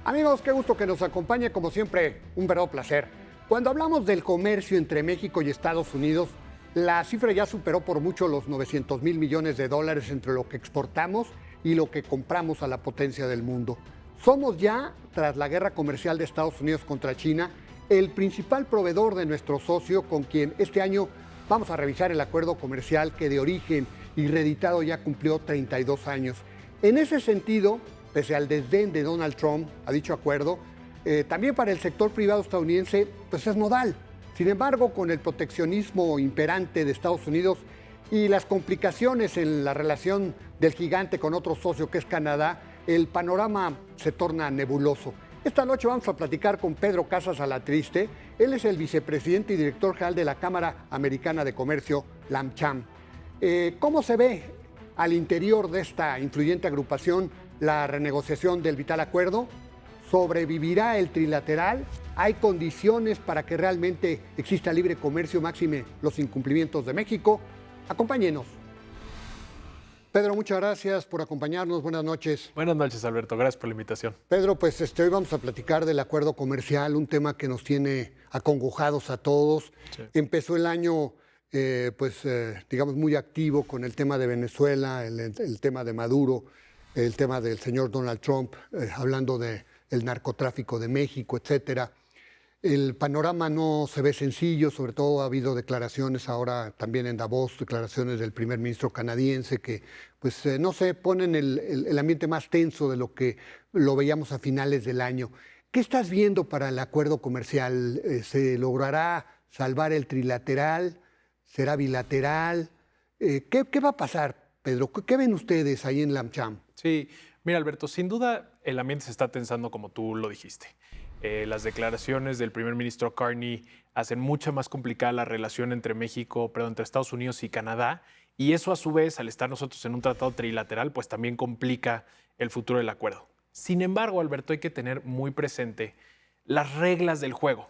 Amigos, qué gusto que nos acompañe, como siempre, un verdadero placer. Cuando hablamos del comercio entre México y Estados Unidos, la cifra ya superó por mucho los 900,000 millones de dólares entre lo que exportamos y lo que compramos a la potencia del mundo. Somos ya, tras la guerra comercial de Estados Unidos contra China, el principal proveedor de nuestro socio, con quien este año vamos a revisar el acuerdo comercial que de origen y reeditado ya cumplió 32 años. En ese sentido, pese al desdén de Donald Trump a dicho acuerdo, también para el sector privado estadounidense pues es nodal. Sin embargo, con el proteccionismo imperante de Estados Unidos y las complicaciones en la relación del gigante con otro socio que es Canadá, el panorama se torna nebuloso. Esta noche vamos a platicar con Pedro Casas Alatriste. Él es el vicepresidente y director general de la Cámara Americana de Comercio, la AmCham. ¿Cómo se ve al interior de esta influyente agrupación la renegociación del vital acuerdo? ¿Sobrevivirá el trilateral? ¿Hay condiciones para que realmente exista libre comercio, máxime los incumplimientos de México? Acompáñenos. Pedro, muchas gracias por acompañarnos. Buenas noches. Buenas noches, Alberto. Gracias por la invitación. Pedro, pues hoy vamos a platicar del acuerdo comercial, un tema que nos tiene acongojados a todos. Sí. Empezó el año, digamos, muy activo con el tema de Venezuela, el tema de Maduro, el tema del señor Donald Trump, hablando del narcotráfico de México, etcétera. El panorama no se ve sencillo, sobre todo ha habido declaraciones ahora también en Davos, declaraciones del primer ministro canadiense que, pues, no sé, ponen el ambiente más tenso de lo que lo veíamos a finales del año. ¿Qué estás viendo para el acuerdo comercial? ¿Se logrará salvar el trilateral? ¿Será bilateral? ¿Qué va a pasar, Pedro? ¿Qué ven ustedes ahí en la AmCham? Sí, mira, Alberto, sin duda el ambiente se está tensando como tú lo dijiste. Las declaraciones del primer ministro Carney hacen mucho más complicada la relación entre entre Estados Unidos y Canadá, y eso a su vez, al estar nosotros en un tratado trilateral, pues también complica el futuro del acuerdo. Sin embargo, Alberto, hay que tener muy presente las reglas del juego.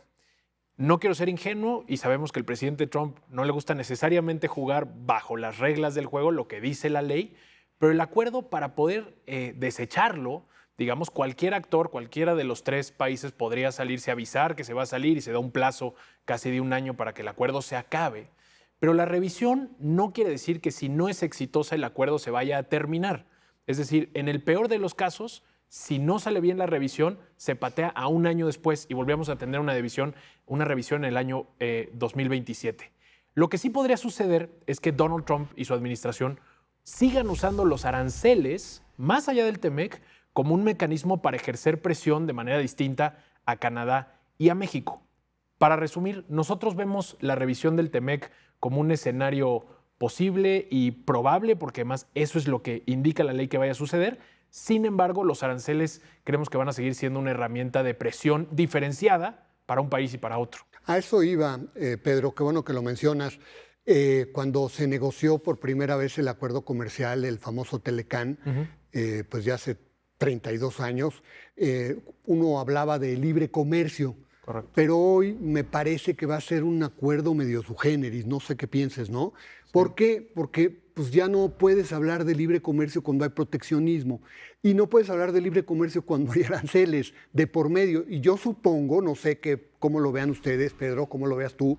No quiero ser ingenuo y sabemos que al presidente Trump no le gusta necesariamente jugar bajo las reglas del juego, lo que dice la ley, pero el acuerdo, para poder desecharlo, digamos, cualquier actor, cualquiera de los tres países podría salirse a avisar que se va a salir y se da un plazo casi de un año para que el acuerdo se acabe. Pero la revisión no quiere decir que si no es exitosa el acuerdo se vaya a terminar. Es decir, en el peor de los casos, si no sale bien la revisión, se patea a un año después y volvemos a tener una revisión en el año 2027. Lo que sí podría suceder es que Donald Trump y su administración sigan usando los aranceles, más allá del TEMEC, como un mecanismo para ejercer presión de manera distinta a Canadá y a México. Para resumir, nosotros vemos la revisión del TEMEC como un escenario posible y probable, porque además eso es lo que indica la ley que vaya a suceder. Sin embargo, los aranceles creemos que van a seguir siendo una herramienta de presión diferenciada para un país y para otro. A eso iba, Pedro, qué bueno que lo mencionas. Cuando se negoció por primera vez el acuerdo comercial, el famoso Telecán, pues ya hace 32 años, uno hablaba de libre comercio. Correcto. Pero hoy me parece que va a ser un acuerdo medio sui generis, no sé qué pienses, ¿no? Sí. ¿Por qué? Porque pues, ya no puedes hablar de libre comercio cuando hay proteccionismo y no puedes hablar de libre comercio cuando hay aranceles de por medio. Y yo supongo, no sé cómo lo vean ustedes, Pedro, cómo lo veas tú,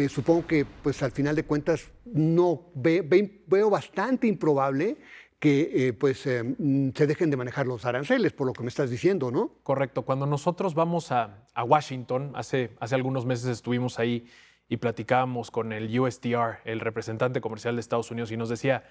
supongo que pues al final de cuentas veo bastante improbable que se dejen de manejar los aranceles, por lo que me estás diciendo, ¿no? Correcto. Cuando nosotros vamos a Washington, hace algunos meses estuvimos ahí y platicábamos con el USTR, el representante comercial de Estados Unidos, y nos decía,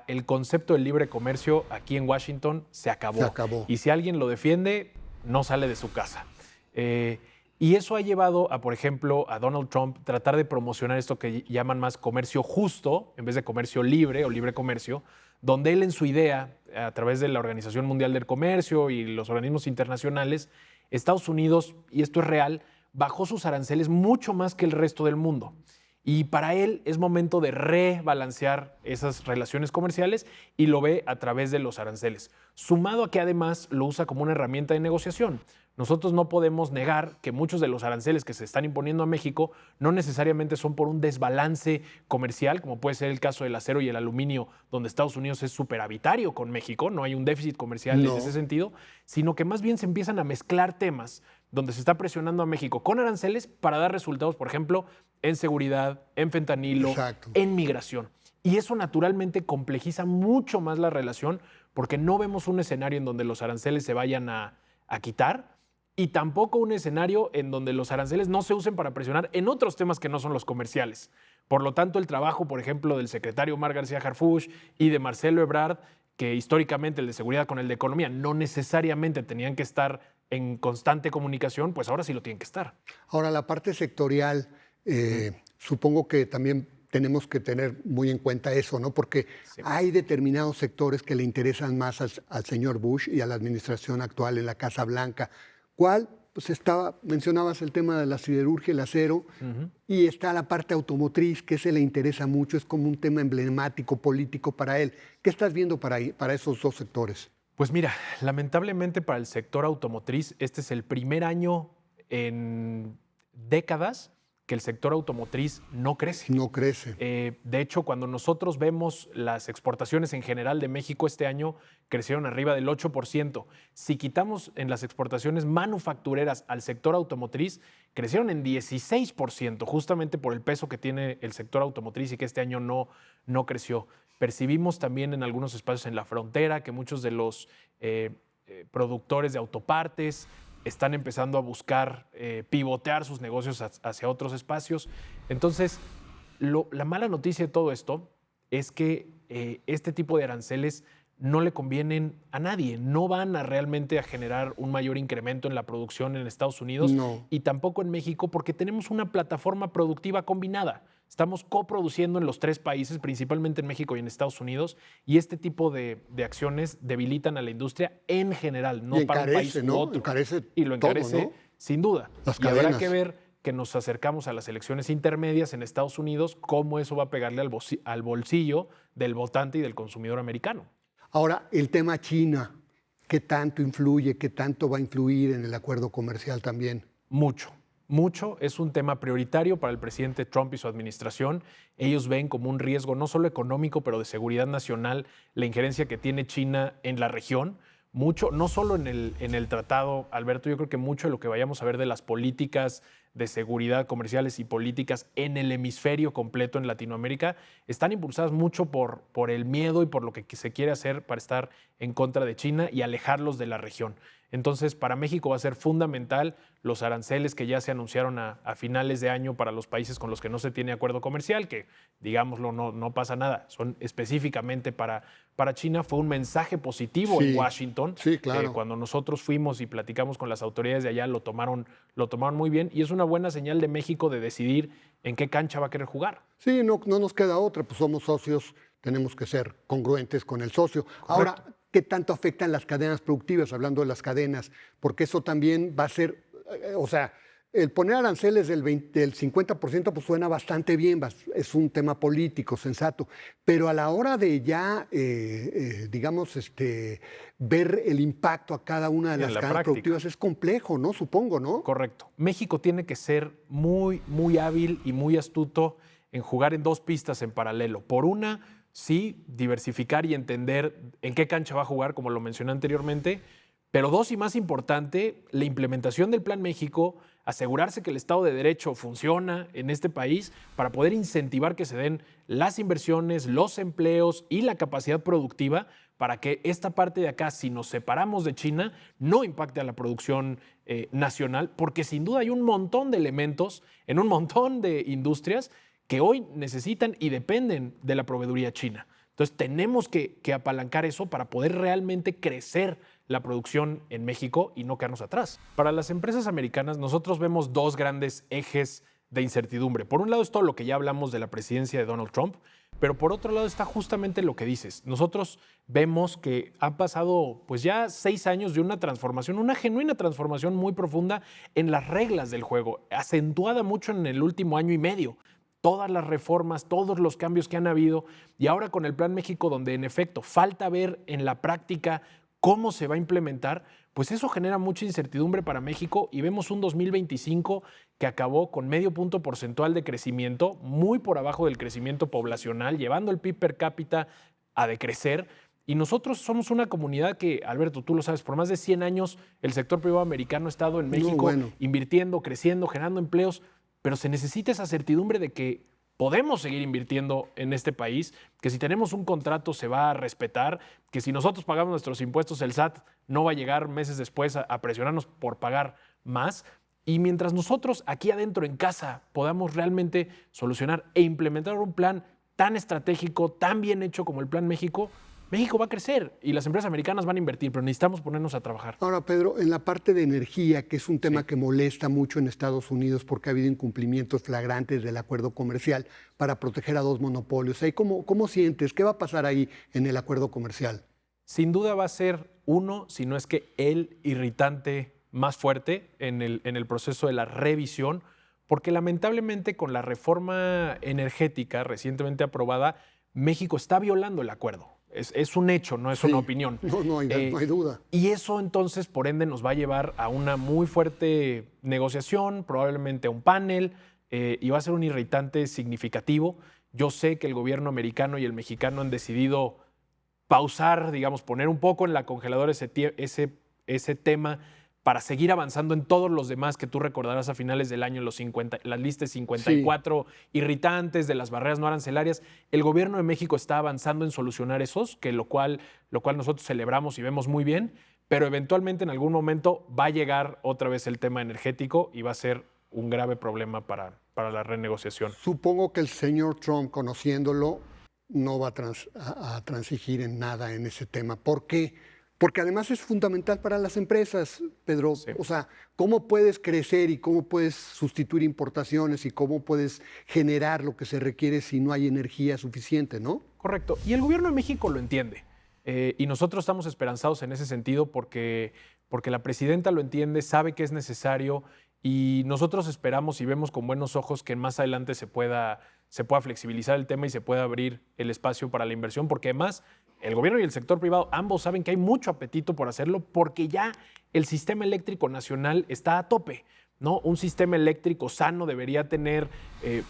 el concepto del libre comercio aquí en Washington se acabó. Se acabó. Y si alguien lo defiende, no sale de su casa. Y eso ha llevado a, por ejemplo, a Donald Trump tratar de promocionar esto que llaman más comercio justo, en vez de comercio libre o libre comercio, donde él en su idea, a través de la Organización Mundial del Comercio y los organismos internacionales, Estados Unidos, y esto es real, bajó sus aranceles mucho más que el resto del mundo. Y para él es momento de rebalancear esas relaciones comerciales y lo ve a través de los aranceles. Sumado a que además lo usa como una herramienta de negociación. nosotros no podemos negar que muchos de los aranceles que se están imponiendo a México no necesariamente son por un desbalance comercial, como puede ser el caso del acero y el aluminio, donde Estados Unidos es superavitario con México, no hay un déficit comercial en ese sentido, sino que más bien se empiezan a mezclar temas donde se está presionando a México con aranceles para dar resultados, por ejemplo, en seguridad, en fentanilo, en migración. Y eso naturalmente complejiza mucho más la relación porque no vemos un escenario en donde los aranceles se vayan a quitar y tampoco un escenario en donde los aranceles no se usen para presionar en otros temas que no son los comerciales. Por lo tanto, el trabajo, por ejemplo, del secretario Omar García Harfuch y de Marcelo Ebrard, que históricamente el de seguridad con el de economía no necesariamente tenían que estar en constante comunicación, pues ahora sí lo tienen que estar. Ahora, la parte sectorial, supongo que también tenemos que tener muy en cuenta eso, ¿no? Porque hay determinados sectores que le interesan más al señor Bush y a la administración actual en la Casa Blanca. ¿Cuál? Pues mencionabas el tema de la siderurgia, el acero, y está la parte automotriz, que se le interesa mucho, es como un tema emblemático, político para él. ¿Qué estás viendo para esos dos sectores? Pues mira, lamentablemente para el sector automotriz, este es el primer año en décadas que el sector automotriz no crece. No crece. De hecho, cuando nosotros vemos las exportaciones en general de México este año, crecieron arriba del 8%. Si quitamos en las exportaciones manufactureras al sector automotriz, crecieron en 16%, justamente por el peso que tiene el sector automotriz y que este año no creció. Percibimos también en algunos espacios en la frontera que muchos de los productores de autopartes están empezando a buscar pivotear sus negocios hacia otros espacios. Entonces, la mala noticia de todo esto es que este tipo de aranceles no le convienen a nadie, no van realmente a generar un mayor incremento en la producción en Estados Unidos y tampoco en México porque tenemos una plataforma productiva combinada. Estamos coproduciendo en los tres países, principalmente en México y en Estados Unidos, y este tipo de acciones debilitan a la industria en general, no para un país u otro. Y lo encarece todo, ¿no? Sin duda. Y habrá que ver que nos acercamos a las elecciones intermedias en Estados Unidos, cómo eso va a pegarle al bolsillo del votante y del consumidor americano. Ahora, el tema China, ¿qué tanto influye, qué tanto va a influir en el acuerdo comercial también? Mucho. Es un tema prioritario para el presidente Trump y su administración. Ellos ven como un riesgo no solo económico, pero de seguridad nacional, la injerencia que tiene China en la región. Mucho, no solo en el tratado, Alberto, yo creo que mucho de lo que vayamos a ver de las políticas de seguridad comerciales y políticas en el hemisferio completo en Latinoamérica están impulsadas mucho por el miedo y por lo que se quiere hacer para estar en contra de China y alejarlos de la región. Entonces, para México va a ser fundamental los aranceles que ya se anunciaron a finales de año para los países con los que no se tiene acuerdo comercial, que, digámoslo, no pasa nada, son específicamente para China. Fue un mensaje positivo en Washington. Sí, claro. Cuando nosotros fuimos y platicamos con las autoridades de allá, lo tomaron muy bien y es una buena señal de México de decidir en qué cancha va a querer jugar. Sí, no nos queda otra, pues somos socios, tenemos que ser congruentes con el socio. Correcto. Ahora, ¿qué tanto afectan las cadenas productivas? Hablando de las cadenas, porque eso también va a ser, o sea, el poner aranceles del 50% pues suena bastante bien, es un tema político, sensato, pero a la hora de ya, digamos, ver el impacto a cada una de las cadenas productivas es complejo, ¿no? Supongo, ¿no? Correcto. México tiene que ser muy, muy hábil y muy astuto en jugar en dos pistas en paralelo. Por una, sí, diversificar y entender en qué cancha va a jugar, como lo mencioné anteriormente, pero dos, y más importante, la implementación del Plan México, asegurarse que el Estado de Derecho funciona en este país para poder incentivar que se den las inversiones, los empleos y la capacidad productiva para que esta parte de acá, si nos separamos de China, no impacte a la producción nacional, porque sin duda hay un montón de elementos en un montón de industrias que hoy necesitan y dependen de la proveeduría china. Entonces tenemos que apalancar eso para poder realmente crecer la producción en México y no quedarnos atrás. Para las empresas americanas, nosotros vemos dos grandes ejes de incertidumbre. Por un lado es todo lo que ya hablamos de la presidencia de Donald Trump, pero por otro lado está justamente lo que dices. Nosotros vemos que han pasado pues ya 6 años de una transformación, una genuina transformación muy profunda en las reglas del juego, acentuada mucho en el último año y medio. Todas las reformas, todos los cambios que han habido, y ahora con el Plan México, donde en efecto falta ver en la práctica cómo se va a implementar, pues eso genera mucha incertidumbre para México y vemos un 2025 que acabó con medio punto porcentual de crecimiento, muy por abajo del crecimiento poblacional, llevando el PIB per cápita a decrecer. Y nosotros somos una comunidad que, Alberto, tú lo sabes, por más de 100 años el sector privado americano ha estado en México invirtiendo, creciendo, generando empleos, pero se necesita esa certidumbre de que podemos seguir invirtiendo en este país, que si tenemos un contrato se va a respetar, que si nosotros pagamos nuestros impuestos, el SAT no va a llegar meses después a presionarnos por pagar más. Y mientras nosotros aquí adentro en casa podamos realmente solucionar e implementar un plan tan estratégico, tan bien hecho como el Plan México, México va a crecer y las empresas americanas van a invertir, pero necesitamos ponernos a trabajar. Ahora, Pedro, en la parte de energía, que es un tema que molesta mucho en Estados Unidos porque ha habido incumplimientos flagrantes del acuerdo comercial para proteger a dos monopolios. ¿Cómo sientes? ¿Qué va a pasar ahí en el acuerdo comercial? Sin duda va a ser uno, si no es que el irritante más fuerte en el proceso de la revisión, porque lamentablemente con la reforma energética recientemente aprobada, México está violando el acuerdo. Es un hecho, no es una opinión. No hay duda. Y eso entonces, por ende, nos va a llevar a una muy fuerte negociación, probablemente a un panel, y va a ser un irritante significativo. Yo sé que el gobierno americano y el mexicano han decidido pausar, digamos, poner un poco en la congeladora ese tema para seguir avanzando en todos los demás que tú recordarás a finales del año, las listas 54 irritantes de las barreras no arancelarias. El gobierno de México está avanzando en solucionar esos, lo cual nosotros celebramos y vemos muy bien, pero eventualmente en algún momento va a llegar otra vez el tema energético y va a ser un grave problema para la renegociación. Supongo que el señor Trump, conociéndolo, no va a transigir en nada en ese tema. ¿Por qué? Porque además es fundamental para las empresas, Pedro. Sí. O sea, ¿cómo puedes crecer y cómo puedes sustituir importaciones y cómo puedes generar lo que se requiere si no hay energía suficiente, ¿no? Correcto. Y el gobierno de México lo entiende. Y nosotros estamos esperanzados en ese sentido porque la presidenta lo entiende, sabe que es necesario y nosotros esperamos y vemos con buenos ojos que más adelante se pueda flexibilizar el tema y se pueda abrir el espacio para la inversión, porque además el gobierno y el sector privado ambos saben que hay mucho apetito por hacerlo porque ya el sistema eléctrico nacional está a tope, ¿no? Un sistema eléctrico sano debería tener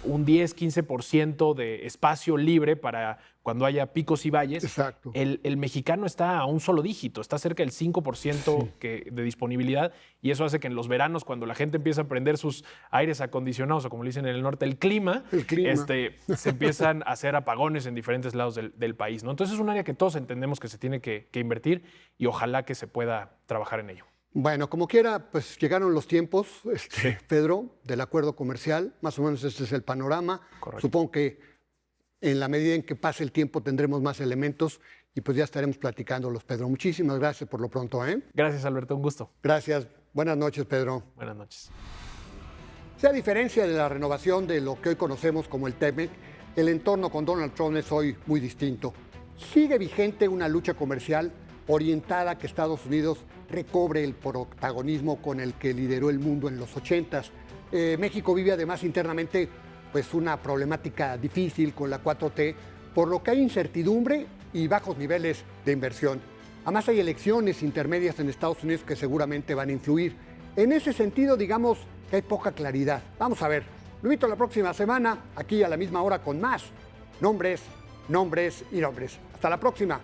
un 10-15% de espacio libre para cuando haya picos y valles. Exacto. El mexicano está a un solo dígito, está cerca del 5% de disponibilidad y eso hace que en los veranos, cuando la gente empieza a prender sus aires acondicionados o como le dicen en el norte, el clima. Se empiezan a hacer apagones en diferentes lados del país, ¿no? Entonces es un área que todos entendemos que se tiene que invertir y ojalá que se pueda trabajar en ello. Bueno, como quiera, pues llegaron los tiempos, Pedro, del acuerdo comercial. Más o menos este es el panorama. Correcto. Supongo que en la medida en que pase el tiempo tendremos más elementos y pues ya estaremos platicándolos, Pedro. Muchísimas gracias por lo pronto, ¿eh? Gracias, Alberto. Un gusto. Gracias. Buenas noches, Pedro. Buenas noches. A diferencia de la renovación de lo que hoy conocemos como el TEMEC, el entorno con Donald Trump es hoy muy distinto. Sigue vigente una lucha comercial orientada a que Estados Unidos recobre el protagonismo con el que lideró el mundo en los 80s. México vive además internamente pues, una problemática difícil con la 4T, por lo que hay incertidumbre y bajos niveles de inversión. Además hay elecciones intermedias en Estados Unidos que seguramente van a influir. En ese sentido, digamos que hay poca claridad. Vamos a ver. Lo invito a la próxima semana, aquí a la misma hora con más nombres y nombres. Hasta la próxima.